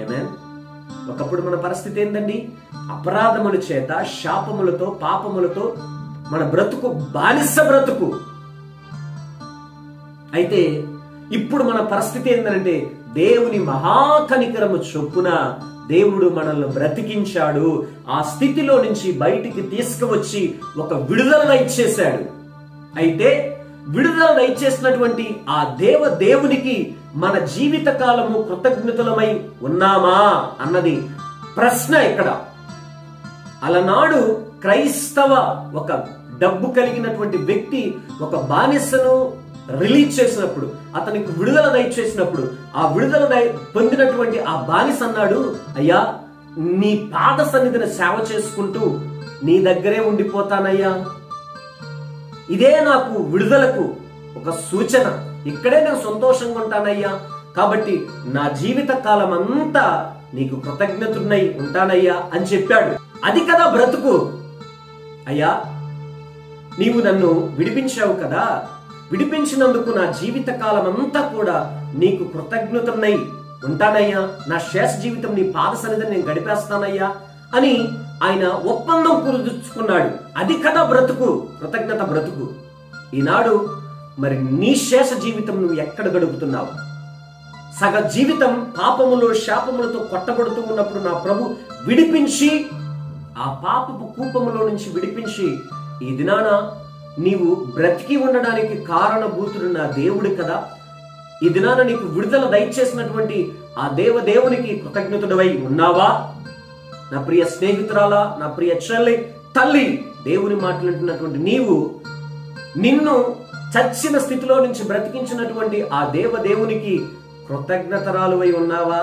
ఆమేన్. ఒకప్పుడు మన పరిస్థితి ఏందండి? అపరాధముల చేత, శాపములతో, పాపములతో మన బ్రతుకు బానిస బ్రతుకు. అయితే ఇప్పుడు మన పరిస్థితి ఏంటంటే దేవుని మహాకనికరము చొప్పున దేవుడు మనల్ని బ్రతికించాడు. ఆ స్థితిలో నుంచి బయటికి తీసుకువచ్చి ఒక విడుదల ఇచ్చేశాడు. అయితే విడుదల ఇచ్చేసినటువంటి ఆ దేవునికి మన జీవిత కాలము కృతజ్ఞతలమై ఉన్నామా అన్నది ప్రశ్న ఇక్కడ. అలనాడు క్రైస్తవ ఒక డబ్బు కలిగినటువంటి వ్యక్తి ఒక బానిసను రిలీజ్ చేసినప్పుడు, అతనికి విడుదల దయచేసినప్పుడు, ఆ విడుదల పొందినటువంటి ఆ బానిస అన్నాడు, అయ్యా నీ పాద సన్నిధిని సేవ చేసుకుంటూ నీ దగ్గరే ఉండిపోతానయ్యా, ఇదే నాకు విడుదలకు ఒక సూచన, ఇక్కడే నేను సంతోషంగా ఉంటానయ్యా, కాబట్టి నా జీవిత కాలం అంతా నీకు కృతజ్ఞతున్నై ఉంటానయ్యా అని చెప్పాడు. అది కదా బ్రతుకు. అయ్యా నీవు నన్ను విడిపించావు కదా, విడిపించినందుకు నా జీవిత కాలం అంతా కూడా నీకు కృతజ్ఞతన్నై ఉంటానయ్యా, నా శేష జీవితం నీ పాద సన్నిధిని నేను గడిపేస్తానయ్యా అని ఆయన ఒప్పందం కుదుర్చుకున్నాడు. అది కదా బ్రతుకు, కృతజ్ఞత బ్రతుకు. ఈనాడు మరి నీ శేష జీవితం నువ్వు ఎక్కడ గడుపుతున్నావు? సగ జీవితం పాపములో శాపములతో కొట్టబడుతూ ఉన్నప్పుడు నా ప్రభు విడిపించి, ఆ పాపపు కూపములో నుంచి విడిపించి, ఈ దినాన నీవు బ్రతికి ఉండడానికి కారణభూతుడు నా దేవుడు కదా, ఈ దినాన నీకు విడుదల దయచేసినటువంటి ఆ దేవునికి కృతజ్ఞతుడవై ఉన్నావా? నా ప్రియ స్నేహితురాలా, నా ప్రియ చెల్లి, తల్లి, దేవుని మాట్లాడుతున్నటువంటి నీవు నిన్ను చచ్చిన స్థితిలో నుంచి బ్రతికించినటువంటి ఆ దేవునికి కృతజ్ఞతరాలువై ఉన్నావా?